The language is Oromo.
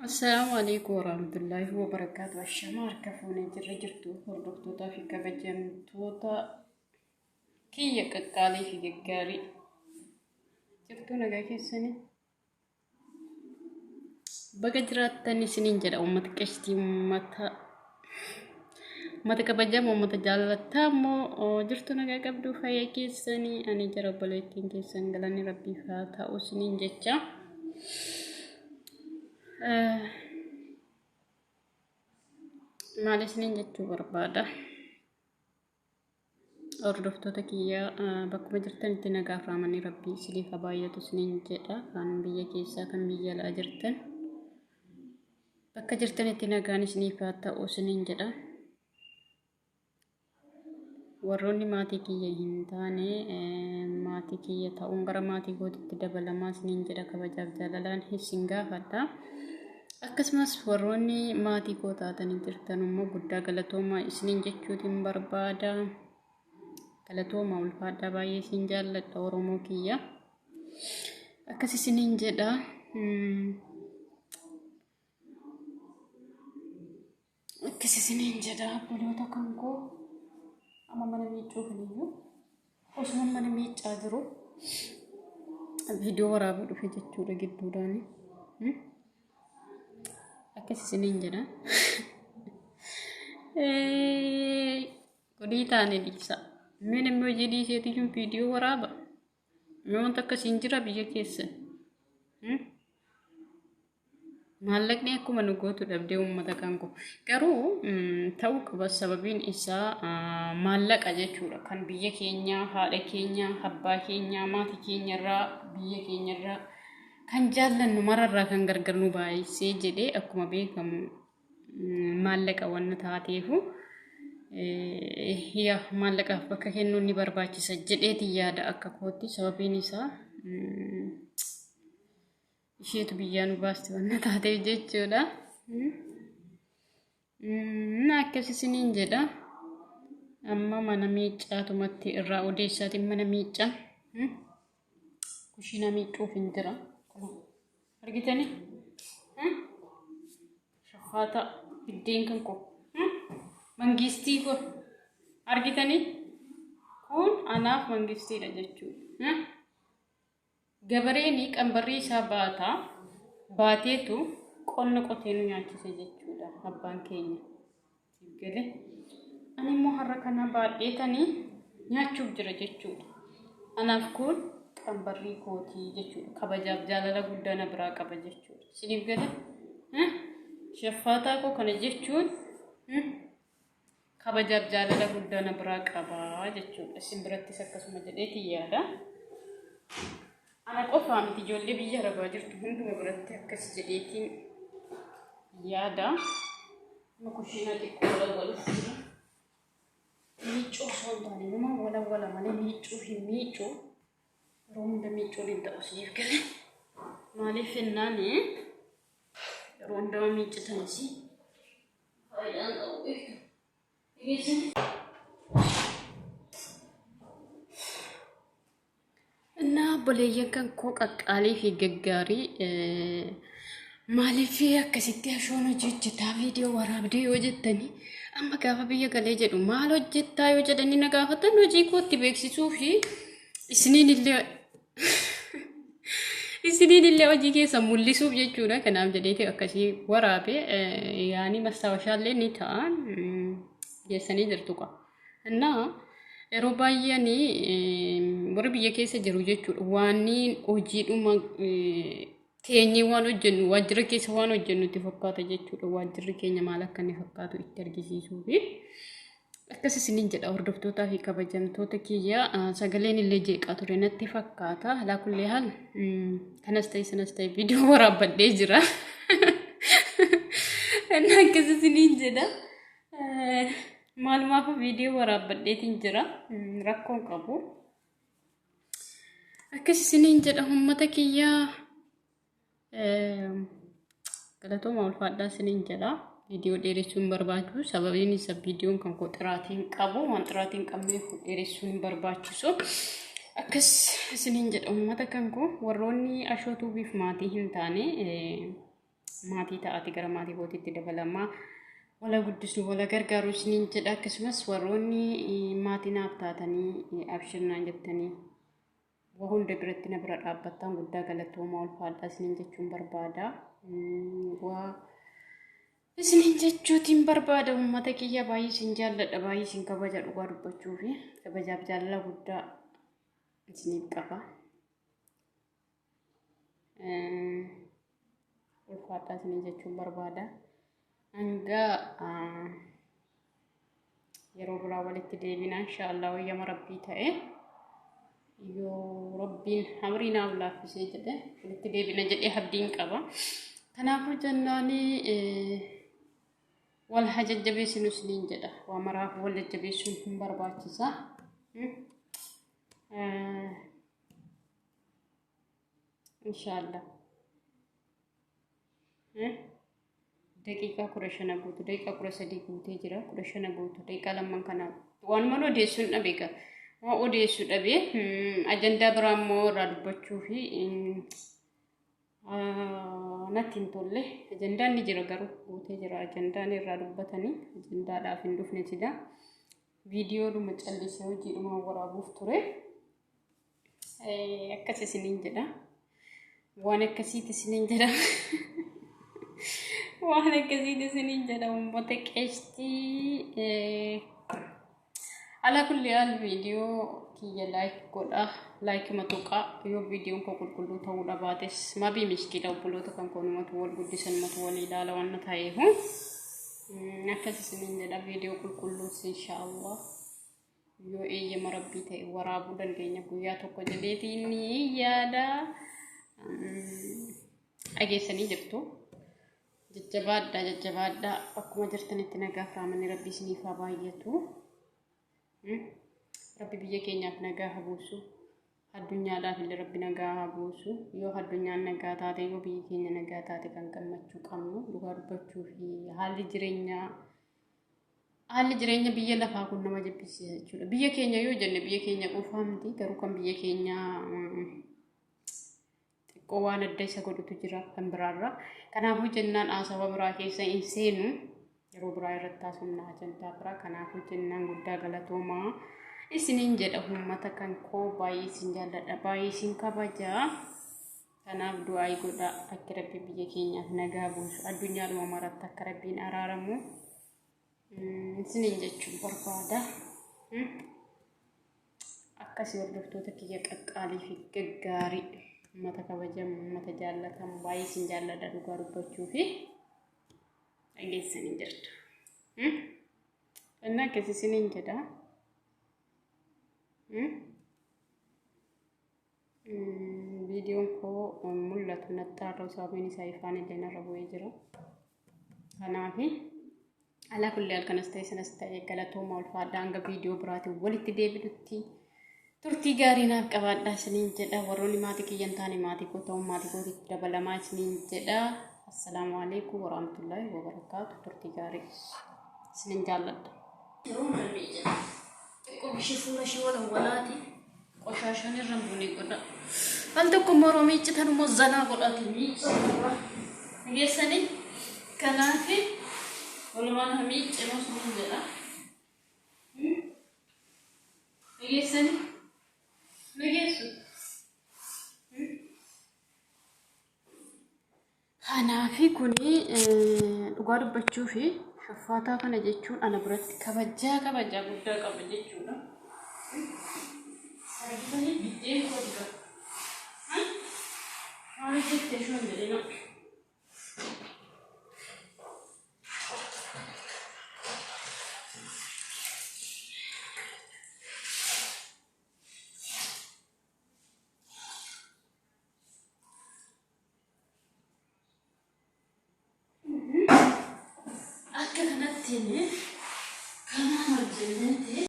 السلام عليكم ورحمة الله وبركاته. الشمار كفوني جرجرتو هردوكتوتا في كبجمتوتا كي يكالي في جاري جرتو نجاكي سني بقدرات تاني سنين جرا ومت كشتي مت كبجم ومت جالتا مو جرتو نجاك بدو فياكي سني أنا جرا بلوتين كي سنجلاني ربي فاتا وسنين جتة maal isiniin jechuu barbaada. Hordoftoota kiyyaa bakkuma jirtanitti nagaa fi amanni rabbii isiniif haa baay'atu isiniin jedha. Kan biyya keessaa kan biyya alaa jirtan bakka jirtanitti nagaan isiniif haa ta'u isiniin jedha. Warroonni maatii kiyya hin taane maatii kiyya ta'uun gara maatii gootitti dabalamaa isiniin jedha. Kabajaaf jaalalaan isin gaafadha. Akkasumas warroonni maatii koo taatanii jirtan immoo guddaa galatoomaa isiniin jechuutiin barbaada. Galatoomaa ulfaadhaa baay'ee isin jaalladha Oromoo kiyya. Akkas isiniin jedha. Akkas isiniin jedha obboloota kan koo amma mana miiccuu kaniyyuu osuma mana miiccaa jiru viidiyoo waraabuu dhufe jechuudha gidduudhaani. Akkas isiniin jedha. Godii taane dhiisa. Min immoo hojii dhiiseetiyyuu viidiyoo waraaba. Mee wanta akkasiin jira biyya keessa. Maallaqni akkuma nu gootu dhabdee uummata kan koo. Garuu ta'uu qaba sababiin isaa maallaqa jechuudha. Kan biyya keenya, haadha keenya, abbaa keenya, maatii keenyarraa, biyya keenyarraa kan jaallannu mararraa kan gargar nu baay'isee jedhee akkuma beekamu maallaqa wanna taateefu maallaqaaf bakka kennuun ni barbaachisa jedheeti yaada akka kootti. Sababiin isaa isheetu biyyaa nu baaste wanna taateef jechuudha. Akkas isiniin jedha. Amma mana miiccaatumatti irraa odeessaatiin mana miiccaa kushina miiccuuf hin jira. Argitanii? Shafaata biddeen kan koo mangistii koo argitanii? Kun anaaf mangistiidha jechuudha. Gabareeni qambarrii isaa baateetu qonna qotee nu nyaachise jechuudha abbaan keenya. Galee ani immoo har'a kana baadheetanii nyaachuuf jira jechuudha. Anaaf kun qambarrii kootii jechuudha. Kabajaaf jaalala guddaa na biraa qaba jechuudha. Isiniif gala? Shaffaataa koo kana jechuun kabajaaf jaalala guddaa na biraa qaba jechuudha. Isin birattis akkasuma jedheeti yaada. Ana qofaa miti ijoollee biyya arabaa jirtu hunduma biratti akkas jedheetiin yaada. Kushina xiqqoo walwaluuf jira. Miiccuu osoo hin taane nama walawala malee miiccuu hin miiccuu. Yeroo hunda miiccuun hin ta'u isiniif gale. Maaliif jennaan yeroo hundaa miiccitanis faayidaan qabu beektu. Innaa obboleeyyan kan koo qaqqaalii fi gaggaarii maaliif akkasitti ashoon hojjetaa viidiyoo waraabdee yoo jettanii amma gaafa biyya galee jedhu maal hojjettaa yoo jedhanii na gaafatan hojii kootti beeksisuu fi isiniin illee hojii keessa mul'isuuf jechuudha. Kanaaf jedheeti akkasii waraabee yaani mastaawashaallee ni ta'a geessanii jirtu qaba. Innaa yeroo baay'ee warri biyya keessa jiru jechuudha. Waan hojiidhuma teenyee waan hojjennu waajjira keessa waan hojjennu itti fakkaata jechuudha. Waajjirri keenya maal akka inni fakkaatu itti argisiisuu fi akkas isiniin jedha hordoftootaa fi kabajamtoota kiyya. Sagaleen illee jeeqaa ture natti fakkaata. Alaa kullee haal kanas ta'e sanas ta'e viidiyoo waraabbadhee jira. Akkas isiniin jedha. Maalumaaf viidiyoo waraabbadheetiin jira. Rakkoon qabu. Akkas isiniin jedha uummata kiyyaa. Galatooma ulfaadhaa isiniin jedha. Viidiyoo dheeressuun barbaadu. Sababiin isaa viidiyoon kan koo xiraatiin qabu. Waan xiraatiin qabneef dheeressuun barbaachisu. Akkas isiniin jedha uummata kan koo warroonni ashootuubiif maatii hin taane maatii ta'aati gara maatii kootiitti dabalamaa wala guddisnu wala gargaaru isiniin jedha akkasumas warroonni maatii naaf taatanii abshirnaan jettanii waa hunda biratti na bira dhaabbattan guddaa galatooma ulfaadhaa isiniin jechuun barbaada. Waa isiniin jechuutiin barbaada uummata kiyya baay'ee isin jaalladha baay'ee isin kabaja dhugaa dubbachuu fi kabajaaf jaalala guddaa isiniif qaba. Ulfaadhaa isiniin jechuun barbaada. Hanga yeroo biraa walitti deebina inshaallah wayyama rabbii ta'e yoo rabbiin amriinaaf laaffisee jedhe walitti deebina jedhee abdiin qaba. Kanaafuu jennaani wal hajajjabeessinu isiniin jedha. Waa maraaf wal jajjabeessuun hin barbaachisa. Inshaallah. Daqiiqaa 15 guutu daqiiqaa 13 guutee jira 15 guutu daqiiqaa lamman kana waan mana odeessuun dhabeeka waan odeessuu dhabee ajandaa biraa immoo irraa dubbachuu fi natti hin tolle ajandaan ni jira garuu guutee jira ajandaan irraa dubbatanii ajandaadhaaf hin dhufne sida viidiyoodhuma callisee hojiidhuma waraabuuf ture akkas isiniin jedha waan akkasiiti isiniin jedha. وانا كزيد سنين جدا ومتكشتي على كل الفيديو كي لايك كودا لايك متوقع يو فيديو كل تقول باتس ما بي مشكلة وبلو تكون كون متوال قديسن متوال إلى لو أن تايه نفس سنين جدا فيديو كل إن شاء الله يو إيه مربي تاي ورابو دن كينيا كويا توكو جديتيني يادا أجي سنين جبتو jajjabaadha akkuma jirtanitti nagaa firaamanii rabbii isiniif haa baay'atu. Rabbi biyya keenyaaf nagaa haa buusu. Addunyaadhaaf illee rabbi nagaa haa buusu. Yoo addunyaan nagaa taate yoo biyyi keenya nagaa taate kan gammachuu qabnu dhugaa dubbachuu fi haalli jireenya biyya lafaa kun nama jibbisiisa jechuudha. Biyya keenya yoo jenne biyya keenya qofaa miti garuu kan biyya keenya waan adda isa godhutu jira kan biraarra. Kanaafuu jennaan haasawaa biraa keessa hin seenu yeroo biraa irratti haasofna ajandaa biraa. Kanaafuu jennaan guddaa galatoomaa isiniin jedha uummata kan koo baay'ee isin jaalladha baay'ee isin kabaja. Kanaaf du'aa godha akka rabbi biyya keenyaaf nagaa buusu addunyaadhuma maratti akka rabbiin araaramu isiniin jechuun barbaada. Akkasii hordoftoota kiyya qaqqaalii fi gaggaarii mata kabajamu mata jaallatan baay'ee isin jaalladha dhugaa dubbachuu fi dhageessanii jirtu. Innaa akkasii isiniin jedha. Viidiyoon koo mul'atu natti har'a sababiin isaa ifaan illee narra bu'ee jira. Kanaaf ala kulli halkanas ta'e sanas ta'e galatooma ulfaadhaa hanga viidiyoo biraatiin walitti deebinutti. Turtii gaarii naaf qabaadhaa isiniin jedha. Warroonni maatii kiyyan taane maatii koo ta'uun maatii kootitti dabalamaa isiniin jedha. Assalaamu alaikum warahmatullahi wabarakaatu. Turtii gaarii isiniin jaalladha. Yeroo malmee jedha. Xiqqoo bishii fuula ishee walawwalaati. Qoshaashaan irra buunee godha. Al tokko moroo miiccitan immoo zanaa godhati miiccitan. Geessanii kanaaf walumaan miiccimoo isiniin jedha. Geessanii. Nageessu. Kanaafi kuni dhugaa dubbachuu fi shaffaataa kana jechuun ana biratti kabajaa guddaa qaba jechuudha. Argitanii biddeen koo dura. Maal jettee shoon jedhina. Akka kanatti kanaan hojjennee